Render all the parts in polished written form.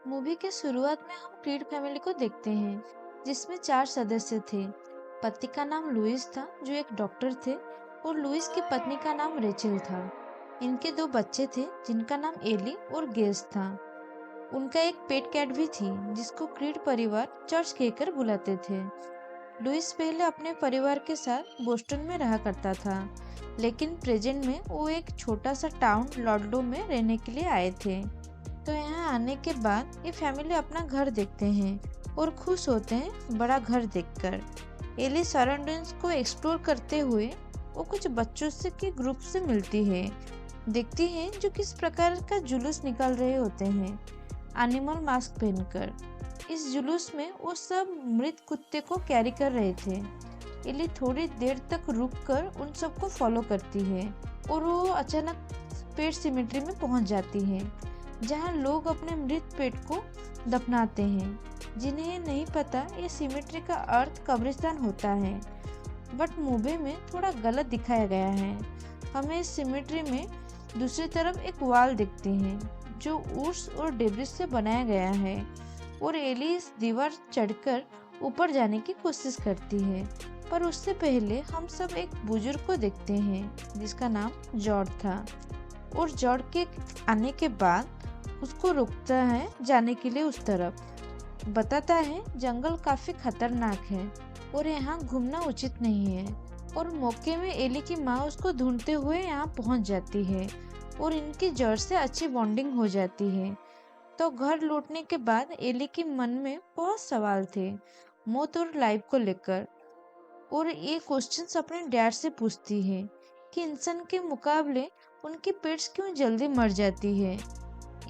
Movie के शुरुआत में हम क्रीड फैमिली को देखते हैं, जिसमें 4 सदस्य थे। पति का नाम लुइस था, जो एक डॉक्टर थे, और लुइस की पत्नी का नाम रेचल था। इनके 2 बच्चे थे, जिनका नाम एली और गेस था। उनका एक पेट कैट भी थी, जिसको क्रीड परिवार चर्च कहकर बुलाते थे। लुइस पहले अपने परिवार के साथ बोस्टन में रहा करता था, लेकिन प्रेजेंट में वो एक छोटा सा टाउन लॉडलो में रहने के लिए आए थे। तो यहाँ आने के बाद ये फैमिली अपना घर देखते हैं और खुश होते हैं बड़ा घर देखकर। एली सराउंडिंग्स को एक्सप्लोर करते हुए वो कुछ बच्चों से के ग्रुप से मिलती है, देखती है जो किस प्रकार का जुलूस निकाल रहे होते हैं एनिमल मास्क पहनकर। इस जुलूस में वो सब मृत कुत्ते को कैरी कर रहे थे। एली थोड़ी देर तक रुककर उन सबको फॉलो करती है और वो अचानक पेट सिमेट्री में पहुंच जाती है, जहां लोग अपने मृत पेट को दफनाते हैं। जिन्हें नहीं पता ये सिमेट्री का अर्थ कब्रिस्तान होता है, बट मूवी में थोड़ा गलत दिखाया गया है। हमें इस सिमेट्री में दूसरी तरफ एक वॉल दिखती है जो ऊर्स और डेब्रिस से बनाया गया है, और एली इस दीवार चढ़कर ऊपर जाने की कोशिश करती है। पर उससे पहले हम सब एक बुजुर्ग को देखते हैं जिसका नाम जॉर्ज था, और जॉर्ज के आने के बाद उसको रोकता है जाने के लिए उस तरफ। बताता है जंगल काफी खतरनाक है और यहाँ घूमना उचित नहीं है। और मौके में एली की माँ उसको ढूंढते हुए यहाँ पहुँच जाती है और इनकी जॉर्ज से अच्छी बॉन्डिंग हो जाती है। तो घर लौटने के बाद एली के मन में बहुत सवाल थे मौत और लाइफ को लेकर, और ये क्वेश्चंस अपने डैड से पूछती है कि इंसान के मुकाबले उनकी पेट्स क्यों जल्दी मर जाती है।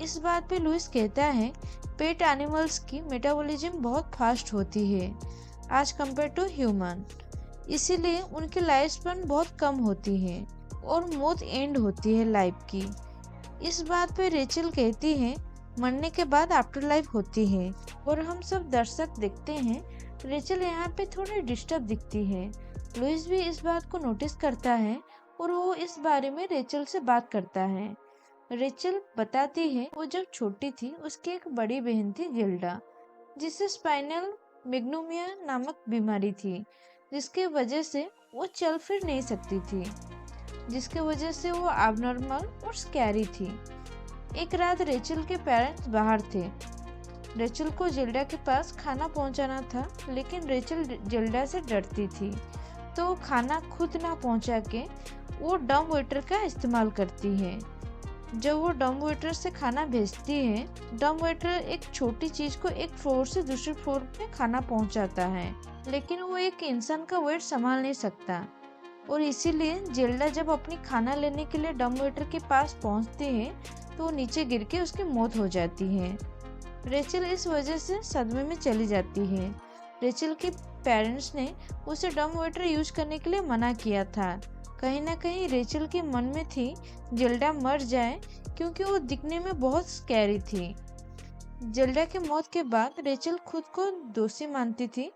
इस बात पे लुइस कहता है पेट एनिमल्स की मेटाबॉलिज्म बहुत फास्ट होती है आज कंपेयर टू ह्यूमन, इसीलिए उनकी लाइफ स्पैन बहुत कम होती है और मौत एंड होती है लाइफ की। इस बात पे रेचल कहती है मरने के बाद आफ्टर लाइफ होती है, और हम सब दर्शक देखते हैं रेचल यहाँ पे थोड़ी डिस्टर्ब दिखती है। लुइस भी इस बात को नोटिस करता है और वो इस बारे में रेचल से बात करता है। रेचल बताती है वो जब छोटी थी उसकी एक बड़ी बहन थी जिल्डा, जिसे स्पाइनल मैग्नोमिया नामक बीमारी थी, जिसके वजह से वो चल फिर नहीं सकती थी, जिसके वजह से वो एबनॉर्मल और स्कैरी थी। एक रात रेचल के पेरेंट्स बाहर थे। रेचल को जिल्डा के पास खाना पहुंचाना था, लेकिन रेचल जिल्डा से डरती थी, तो वो खाना खुद ना पहुंचा के वो डम वेटर का इस्तेमाल करती है। जब वो डम वेटर से खाना भेजती है, डम वेटर एक छोटी चीज को एक फ्लोर से दूसरे फ्लोर पे खाना पहुंचाता है, लेकिन वो एक इंसान का वेट संभाल नहीं सकता, और इसीलिए जिल्डा जब अपनी खाना लेने के लिए डम वेटर के पास पहुंचती है तो वो नीचे गिर के उसकी मौत हो जाती है। रेचल इस वजह से सदमे में चली जाती है। रेचल के पेरेंट्स ने उसे डम वेटर यूज करने के लिए मना किया था। कहीं ना कहीं रेचल के मन में थी जिल्डा मर जाए, क्योंकि वो दिखने में बहुत स्कैरी थी। जिल्डा की मौत के बाद रेचल खुद को दोषी मानती थी,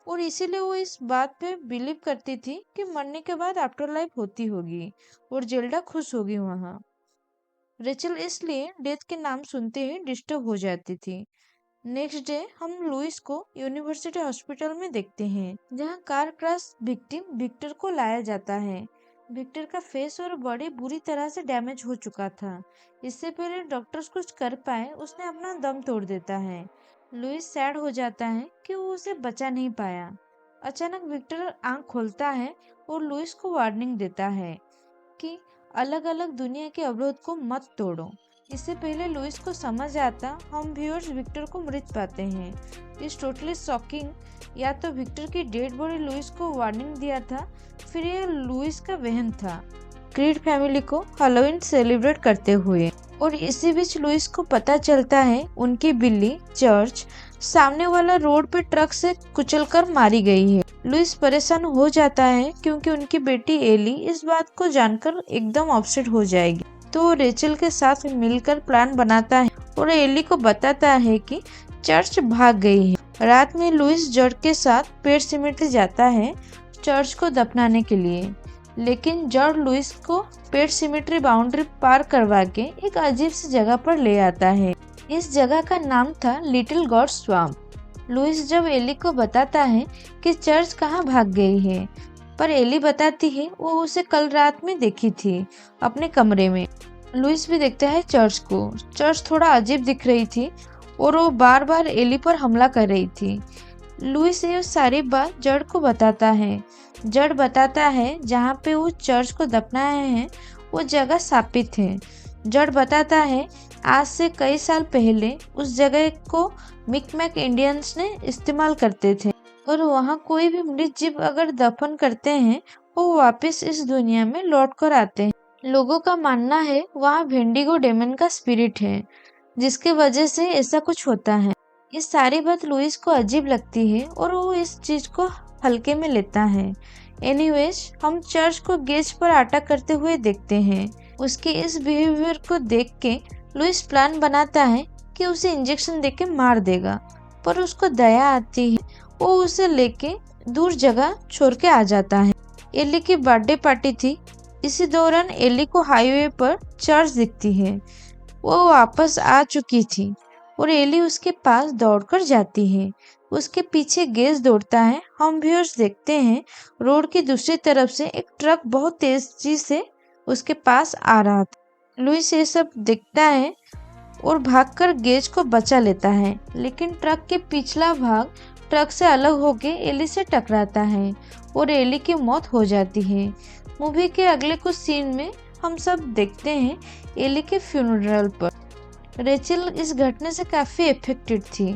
और इसीलिए वो इस बात पे बिलीव करती थी कि मरने के बाद आफ्टर लाइफ होती होगी और जिल्डा खुश होगी वहाँ। रेचल इसलिए डेथ के नाम सुनते ही डिस्टर्ब हो जाती थी। नेक्स्ट डे हम लुइस को यूनिवर्सिटी हॉस्पिटल में देखते हैं, जहाँ कार क्रैश विक्टिम विक्टर को लाया जाता है। विक्टर का फेस और बॉडी बुरी तरह से डैमेज हो चुका था। इससे पहले डॉक्टर्स कुछ कर पाए उसने अपना दम तोड़ देता है। लुइस सैड हो जाता है कि वो उसे बचा नहीं पाया। अचानक विक्टर आंख खोलता है और लुइस को वार्निंग देता है कि अलग अलग दुनिया के अवरोध को मत तोड़ो। इससे पहले लुइस को समझ आता, हम व्यूअर्स विक्टर को मृत पाते हैं। इस टोटली शॉकिंग। या तो विक्टर की डेड बॉडी लुइस को वार्निंग दिया था, फिर यह लुइस का बहन था। क्रीड फैमिली को हैलोवीन सेलिब्रेट करते हुए, और इसी बीच लुइस को पता चलता है उनकी बिल्ली चर्च सामने वाला रोड पे ट्रक से कुचलकर मारी गई है। लुइस परेशान हो जाता है क्योंकि उनकी बेटी एली इस बात को जानकर एकदम अपसेट हो जाएगी, तो वो रेचल के साथ मिलकर प्लान बनाता है और एली को बताता है कि चर्च भाग गई है। रात में लुइस जॉर्ज के साथ पेट सिमेट्री जाता है चर्च को दफनाने के लिए, लेकिन जॉर्ज लुइस को पेट सिमेट्री बाउंड्री पार करवा के एक अजीब सी जगह पर ले आता है। इस जगह का नाम था लिटिल गॉड स्वाम्प। लुइस जब एली को बताता है कि चर्च कहाँ भाग गई है, पर एली बताती है वो उसे कल रात में देखी थी अपने कमरे में। लुइस भी देखता है चर्च को। चर्च थोड़ा अजीब दिख रही थी और वो बार बार एली पर हमला कर रही थी। लुइस ये सारी बात जड़ को बताता है। जड़ बताता है जहाँ पे वो चर्च को दफनाए हैं वो जगह स्थापित है। जड़ बताता है आज से कई साल पहले उस जगह को मिकमैक इंडियंस ने इस्तेमाल करते थे और वहाँ कोई भी मृत जीव अगर दफन करते हैं वो वापस इस दुनिया में लौट कर आते हैं। लोगों का मानना है वहाँ वेंडिगो डेमन का स्पिरिट है जिसकी वजह से ऐसा कुछ होता है। ये सारी बात लुइस को अजीब लगती है और वो इस चीज को हल्के में लेता है। एनीवेज हम चर्च को गेज पर अटैक करते हुए देखते हैं। उसके इस बिहेवियर को देख के लुइस प्लान बनाता है कि उसे इंजेक्शन देके मार देगा, पर उसको दया आती है। वो उसे लेके दूर जगह छोड़ के आ जाता है। एली की बर्थडे पार्टी थी। इसी दौरान एली को हाईवे पर चर्च दिखती है। वो वापस आ चुकी थी और एली उसके पास दौड़कर जाती है। उसके पीछे गेज दौड़ता है। हम व्यूअर्स देखते हैं रोड की दूसरी तरफ से एक ट्रक बहुत तेजी से उसके पास आ रहा था। लुइस ये सब देखता है और भागकर गेज को बचा लेता है, लेकिन ट्रक के पिछला भाग ट्रक से अलग होके एली से टकराता है और एली की मौत हो जाती है। मूवी के अगले कुछ सीन में हम सब देखते हैं एली के फ्यूनरल पर। रेचल इस घटना से काफी अफेक्टेड थी,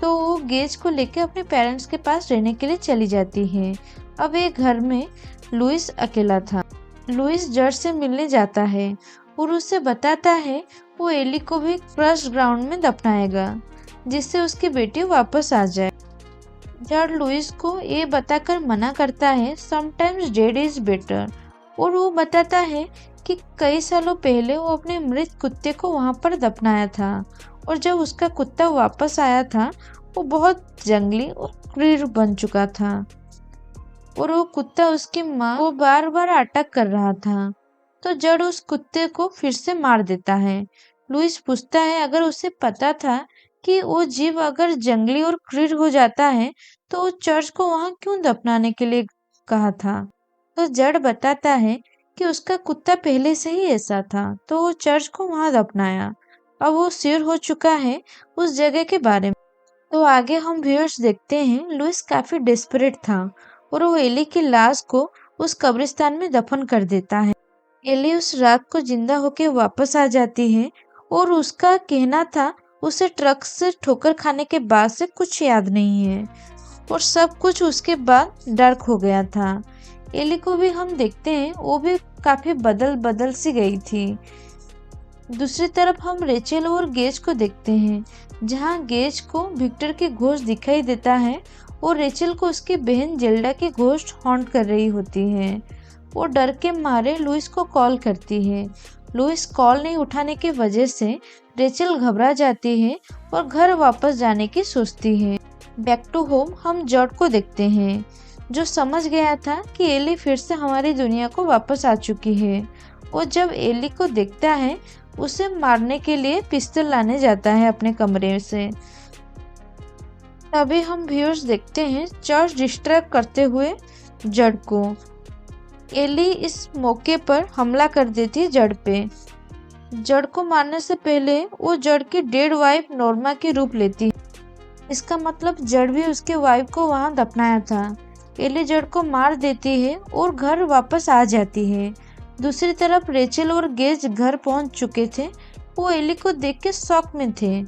तो वो गेज को लेकर अपने पेरेंट्स के पास रहने के लिए चली जाती है। अब एक घर में लुइस अकेला था। लुइस जड़ से मिलने जाता है और उसे बताता है वो एली को भी क्रश ग्राउंड में दफनाएगा जिससे उसकी बेटी वापस आ जाए। जड़ लुइस को ये बताकर मना करता है समटाइम्स डेड इज बेटर, और वो बताता है कि कई सालों पहले वो अपने मृत कुत्ते को वहां पर दफनाया था और जब उसका कुत्ता वापस आया था वो बहुत जंगली और क्रूर बन चुका था और वो कुत्ता उसकी माँ को बार बार अटैक कर रहा था। तो जड़ उस कुत्ते को फिर से मार देता है। लुइस पूछता है अगर उसे पता था कि वो जीव अगर जंगली और क्रूर हो जाता है तो वो चर्च को वहां क्यों दफनाने के लिए कहा था। तो जड़ बताता है कि उसका कुत्ता पहले से ही ऐसा था, तो वो चर्च को वहां दफनाया। अब वो श्योर हो चुका है उस जगह के बारे में। तो आगे हम व्यूअर्स देखते हैं लुइस काफी डेस्परेट था और वो एली की लाश को उस कब्रिस्तान में दफन कर देता है। एली उस रात को जिंदा होकर वापस आ जाती है और उसका कहना था उसे ट्रक से ठोकर खाने के बाद से कुछ याद नहीं है और सब कुछ उसके बाद डार्क हो गया था। एली को भी हम देखते हैं वो भी काफी बदल सी गई थी। दूसरी तरफ हम रेचल और गेज को देखते हैं जहां गेज को विक्टर की घोस्ट दिखाई देता है और रेचल को उसकी बहन जेल्डा की घोस्ट हॉन्ट कर रही होती है। वो डर के मारे लुइस को कॉल करती है। लुइस कॉल नहीं उठाने की वजह से रेचल घबरा जाती है और घर वापस जाने की सोचती है। बैक टू होम हम जॉर्ज को देखते हैं जो समझ गया था कि एली फिर से हमारी दुनिया को वापस आ चुकी है। वो जब एली को देखता है उसे मारने के लिए पिस्तौल लाने जाता है अपने कमरे से। तभी हम व्यूअर्स देखते हैं चर्च डिस्ट्रैक्ट करते हुए जड़ को। एली इस मौके पर हमला कर देती है जड़ पे। जड़ को मारने से पहले वो जड़ की डेड वाइफ नॉर्मा की रूप लेती है। इसका मतलब जड़ भी उसके वाइफ को वहां दफनाया था। एली जड़ को मार देती है और घर वापस आ जाती है। दूसरी तरफ रेचल और गेज घर पहुंच चुके थे। वो एली को देख के शॉक में थे।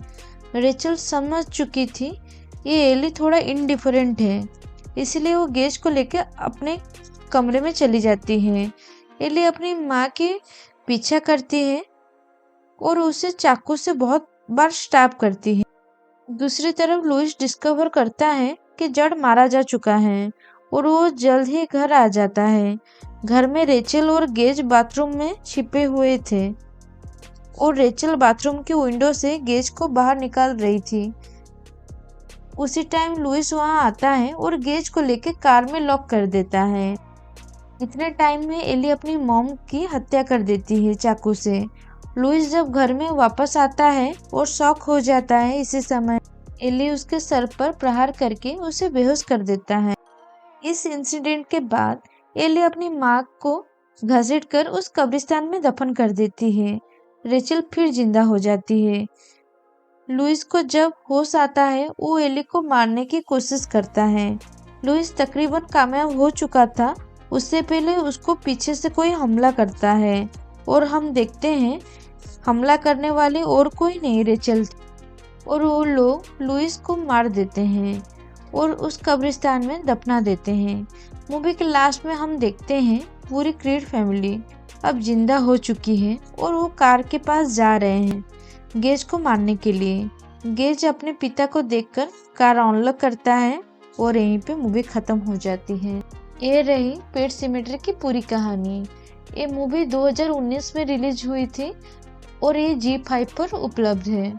रेचल समझ चुकी थी ये एली थोड़ा इनडिफरेंट है, इसलिए वो गेज को लेकर अपने कमरे में चली जाती है। एली अपनी माँ के पीछा करती है और उसे चाकू से बहुत बार स्टैब करती है। दूसरी तरफ लुइस डिस्कवर करता है कि जड़ मारा जा चुका है और वो जल्द ही घर आ जाता है। घर में रेचल और गेज बाथरूम में छिपे हुए थे और रेचल बाथरूम की विंडो से गेज को बाहर निकाल रही थी। उसी टाइम लुइस वहां आता है और गेज को लेकर कार में लॉक कर देता है। इतने टाइम में एली अपनी मॉम की हत्या कर देती है चाकू से। लुइस जब घर में वापस आता है और शॉक हो जाता है, इसी समय एली उसके सर पर प्रहार करके उसे बेहोश कर देता है। इस इंसिडेंट के बाद एली अपनी माँ को घसीटकर उस कब्रिस्तान में दफन कर देती है। रेचल फिर जिंदा हो जाती है। लुइस को जब होश आता है, वो एली को मारने की कोशिश करता है। लुइस तकरीबन कामयाब हो चुका था। उससे पहले उसको पीछे से कोई हमला करता है और हम देखते हैं हमला करने वाले और कोई नहीं, रेचल थी। और वो लोग लुइस को मार देते हैं और उस कब्रिस्तान में दफना देते हैं। मूवी के लास्ट में हम देखते हैं पूरी क्रीड फैमिली अब जिंदा हो चुकी है और वो कार के पास जा रहे हैं गेज को मारने के लिए। गेज अपने पिता को देखकर कार अनलॉक करता है और यहीं पे मूवी खत्म हो जाती है। ये रही पेट सेमेटरी की पूरी कहानी। ये मूवी 2019 में रिलीज हुई थी और ये Zee5 पर उपलब्ध है।